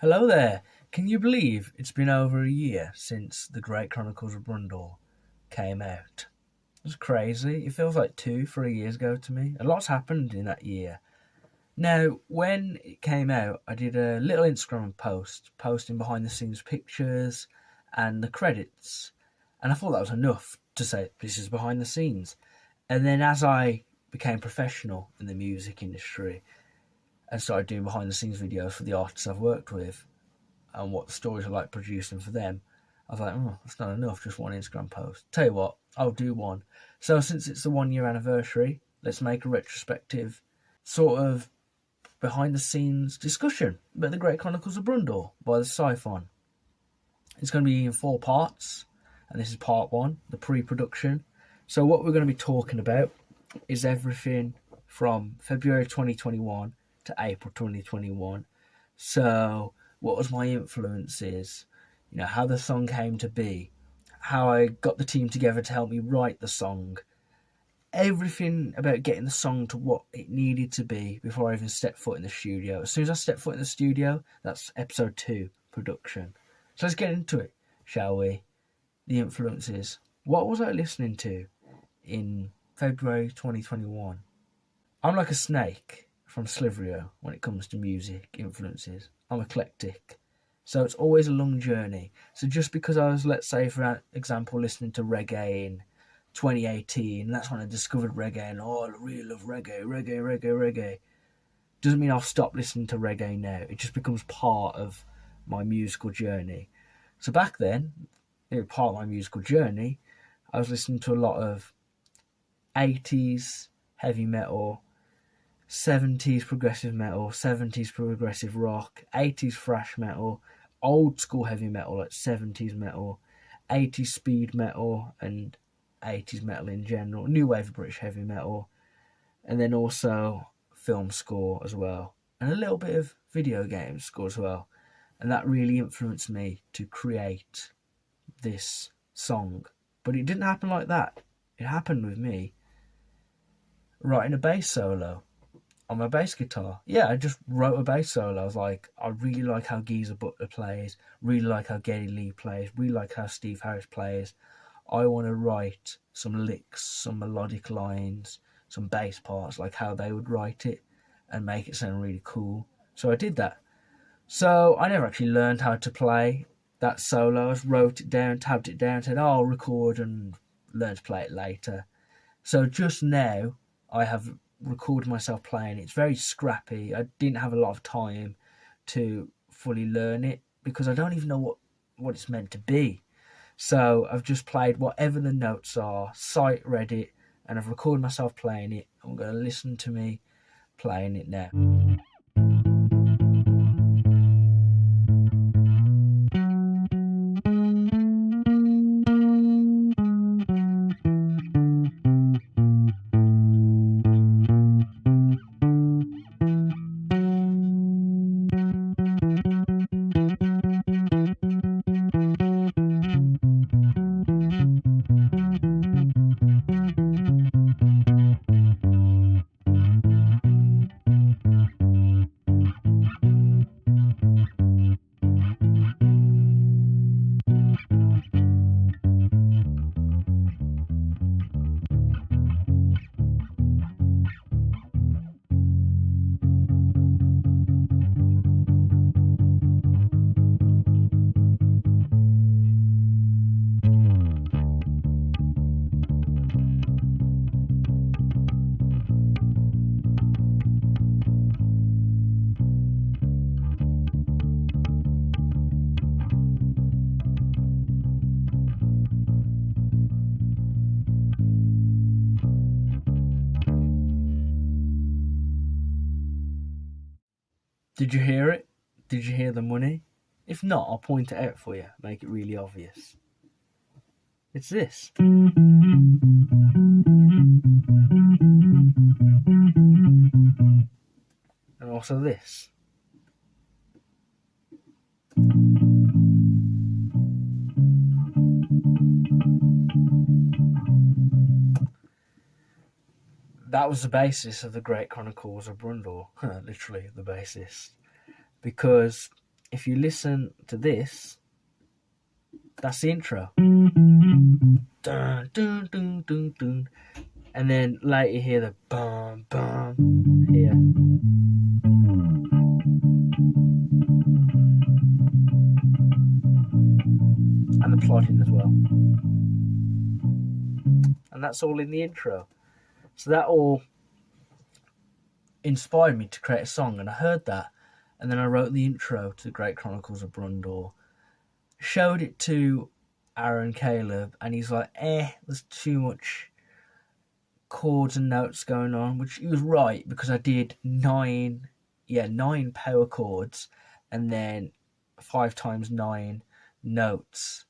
Hello there. Can you believe it's been over a year since the Great Chronicles of Brundor came out? It's crazy. It feels like 2, 3 years ago to me. A lot's happened in that year. Now, when it came out, I did a little Instagram post, posting behind the scenes pictures and the credits. And I thought that was enough to say this is behind the scenes. And then as I became professional in the music industry and started doing behind the scenes videos for the artists I've worked with, and what the stories are like producing for them, I was like, oh, that's not enough, just one Instagram post. Tell you what, I'll do one. So since it's the 1 year anniversary, let's make a retrospective sort of behind the scenes discussion about the Great Chronicles of Brundor by the Syphon. It's going to be in 4 parts, and this is part 1, the pre-production. So what we're going to be talking about is everything from February 2021 to April 2021. So what was my influences, how the song came to be, how I got the team together to help me write the song, everything about getting the song to what it needed to be before I even stepped foot in the studio. As soon as I stepped foot in the studio, that's episode 2, production. So let's get into it, shall we? The influences. What was I listening to in February 2021? I'm like a snake from Sliverio when it comes to music influences. I'm eclectic. So it's always a long journey. So just because I was, let's say, for example, listening to reggae in 2018, that's when I discovered reggae and, I really love reggae, doesn't mean I'll stop listening to reggae now. It just becomes part of my musical journey. So back then, it was part of my musical journey. I was listening to a lot of 80s heavy metal, 70s progressive metal, 70s progressive rock, 80s thrash metal, old school heavy metal like 70s metal, 80s speed metal and 80s metal in general, new wave of British heavy metal, and then also film score as well, and a little bit of video game score as well. And that really influenced me to create this song. But it didn't happen like that. It happened with me writing a bass solo on my bass guitar. Yeah, I just wrote a bass solo. I was like, I really like how Geezer Butler plays, really like how Geddy Lee plays, really like how Steve Harris plays. I want to write some licks, some melodic lines, some bass parts, like how they would write it, and make it sound really cool. So I did that. So I never actually learned how to play that solo. I just wrote it down, tabbed it down, said, I'll record and learn to play it later. So just now, I have recorded myself playing. It's very scrappy. I didn't have a lot of time to fully learn it because I don't even know what it's meant to be. So I've just played whatever the notes are, sight read it, and I've recorded myself playing it. I'm going to listen to me playing it now. Did you hear it? Did you hear the money? If not, I'll point it out for you, make it really obvious. It's this. And also this. That was the basis of the Great Chronicles of Brundor. Literally the basis. Because if you listen to this, that's the intro. Dun, dun, dun, dun, dun. And then later you hear the bum, bum here. And the plotting as well. And that's all in the intro. So that all inspired me to create a song, and I heard that, and then I wrote the intro to Great Chronicles of Brundor, showed it to Aaron Caleb, and he's like, there's too much chords and notes going on, which he was right, because I did nine power chords, and then 5 times 9 notes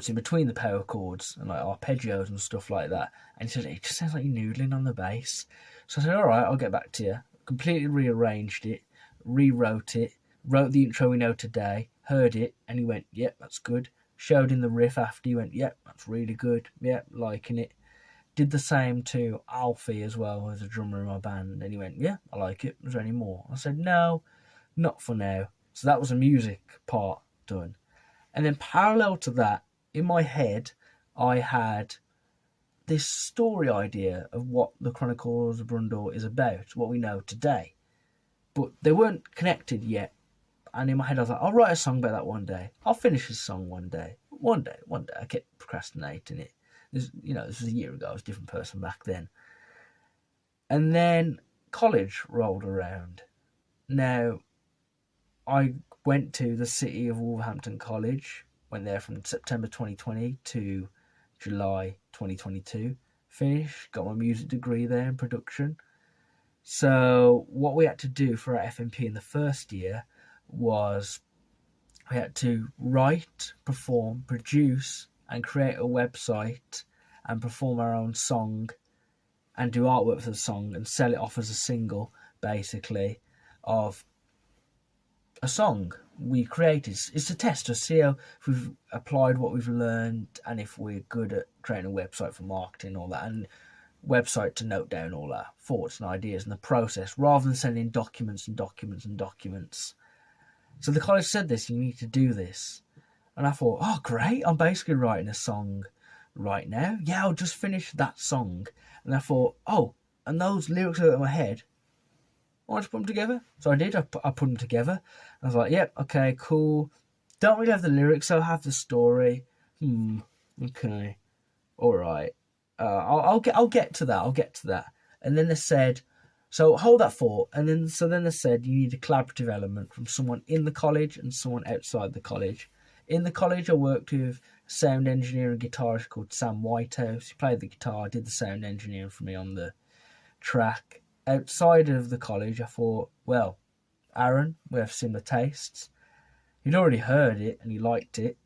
in between the power chords, and like arpeggios and stuff like that. And he said, it just sounds like you're noodling on the bass. So I said, all right, I'll get back to you. Completely rearranged it, rewrote it, wrote the intro we know today, heard it, and he went, yep, that's good. Showed him the riff after, he went, yep, that's really good, yep, liking it. Did the same to Alfie as well, as a drummer in my band, and he went, yeah, I like it, was there any more? I said, no, not for now. So that was the music part done. And then parallel to that, in my head, I had this story idea of what the Chronicles of Brundor is about, what we know today. But they weren't connected yet. And in my head, I was like, I'll write a song about that one day. I'll finish this song one day. One day. I kept procrastinating it. This was a year ago. I was a different person back then. And then college rolled around. Now, I went to the city of Wolverhampton College. Went there from September 2020 to July 2022. Finished. Got my music degree there in production. So what we had to do for our FMP in the first year was we had to write, perform, produce, and create a website and perform our own song and do artwork for the song and sell it off as a single, basically, of a song we created. It's a test to see how if we've applied what we've learned and if we're good at creating a website for marketing, all that, and website to note down all our thoughts and ideas and the process, rather than sending documents and documents and documents. So the college said this, you need to do this. And I thought, oh great, I'm basically writing a song right now. Yeah, I'll just finish that song. And I thought, oh, and those lyrics are in my head, why don't you put them together? So I did, I put them together. I was like, yep, okay, cool. Don't really have the lyrics, I'll have the story. Okay, all right. I'll get to that. And then they said, so hold that thought. And then they said you need a collaborative element from someone in the college and someone outside the college. In the college, I worked with a sound engineer and guitarist called Sam Whitehouse. He played the guitar, did the sound engineering for me on the track. Outside of the college, I thought, well, Aaron, we have similar tastes. He'd already heard it and he liked it.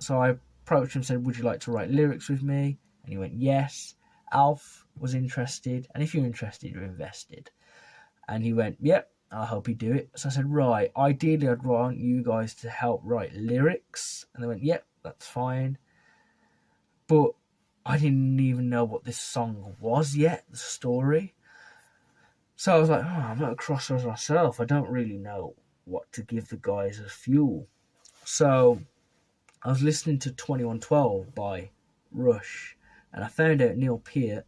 So I approached him and said, would you like to write lyrics with me? And he went, yes. Alf was interested. And if you're interested, you're invested. And he went, yep, I'll help you do it. So I said, right, ideally I'd want you guys to help write lyrics. And they went, yep, that's fine. But I didn't even know what this song was yet, the story. So I was like, I'm at a crossroads myself. I don't really know what to give the guys as fuel. So I was listening to 2112 by Rush. And I found out Neil Peart,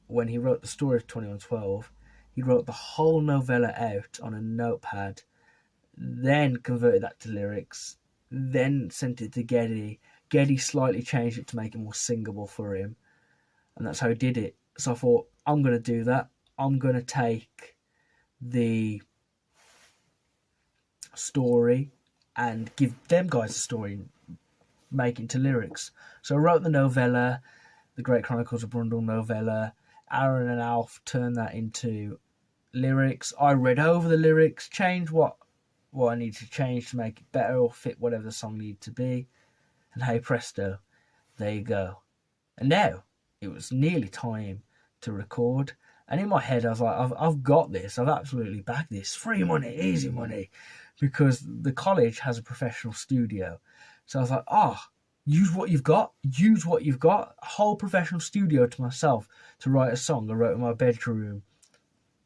when he wrote the story of 2112, he wrote the whole novella out on a notepad, then converted that to lyrics, then sent it to Geddy. Geddy slightly changed it to make it more singable for him. And that's how he did it. So I thought, I'm going to do that. I'm going to take the story and give them guys a story, make it into lyrics. So I wrote the novella, the Great Chronicles of Brundor novella. Aaron and Alf turned that into lyrics. I read over the lyrics, changed what I needed to change to make it better or fit whatever the song needed to be. And hey presto, there you go. And now it was nearly time to record. And in my head, I was like, I've got this. I've absolutely backed this. Free money, easy money. Because the college has a professional studio. So I was like, use what you've got. Use what you've got. A whole professional studio to myself to write a song I wrote in my bedroom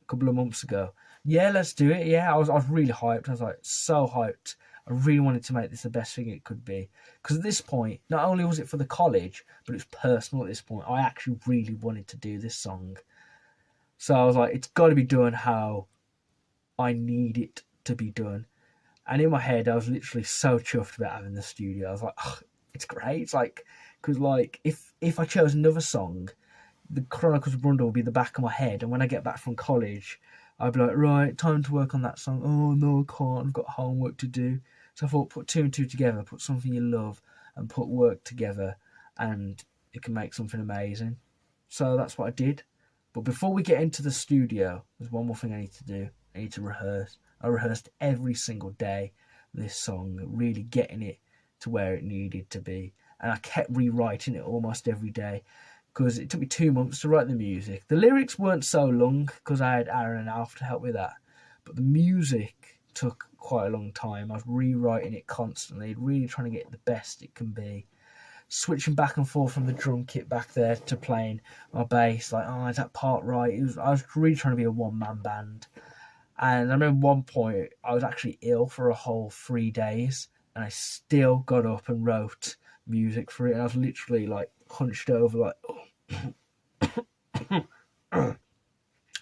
a couple of months ago. Yeah, let's do it. Yeah, I was really hyped. I was like so hyped. I really wanted to make this the best thing it could be. Because at this point, not only was it for the college, but it was personal at this point. I actually really wanted to do this song. So I was like, it's got to be done how I need it to be done. And in my head, I was literally so chuffed about having the studio. I was like, oh, it's great. It's like, because like, if I chose another song, the Chronicles of Brundor will be the back of my head. And when I get back from college, I'd be like, right, time to work on that song. Oh, no, I can't. I've got homework to do. So I thought, put two and two together, put something you love, and put work together, and it can make something amazing. So that's what I did. But before we get into the studio, there's one more thing I need to do. I need to rehearse. I rehearsed every single day this song, really getting it to where it needed to be. And I kept rewriting it almost every day because it took me 2 months to write the music. The lyrics weren't so long because I had Aaron and Alf to help with that. But the music took quite a long time. I was rewriting it constantly, really trying to get the best it can be. Switching back and forth from the drum kit back there to playing my bass, like, oh, is that part right? I was really trying to be a one-man band. And I remember one point I was actually ill for a whole 3 days, and I still got up and wrote music for it. And I was literally like hunched over, like,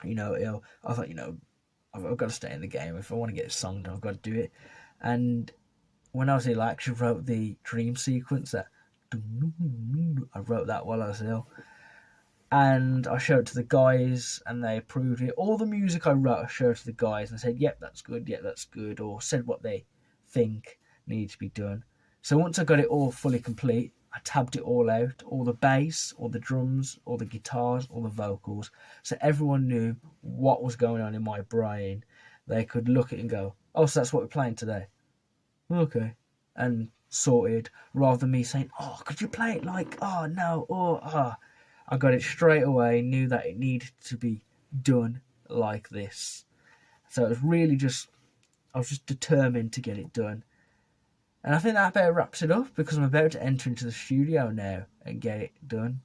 ill. I was like, I've got to stay in the game. If I want to get a song done, I've got to do it. And when I was ill, I actually wrote the dream sequence that I wrote that while I was ill. And I showed it to the guys and they approved it. All the music I wrote, I showed to the guys and said, yep, that's good, or said what they think needs to be done. So once I got it all fully complete, I tabbed it all out, all the bass, all the drums, all the guitars, all the vocals, so everyone knew what was going on in my brain. They could look at it and go, oh, so that's what we're playing today. Okay. And sorted, rather than me saying, oh, could you play it like, oh, no, or, ah. Oh. I got it straight away, knew that it needed to be done like this. So it was really I was just determined to get it done. And I think that about wraps it up because I'm about to enter into the studio now and get it done.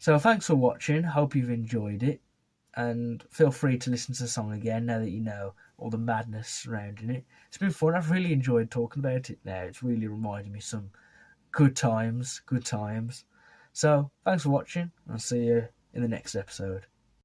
So thanks for watching, hope you've enjoyed it. And feel free to listen to the song again now that you know all the madness surrounding it. It's been fun, I've really enjoyed talking about it now. It's really reminded me some good times. So, thanks for watching. I'll see you in the next episode.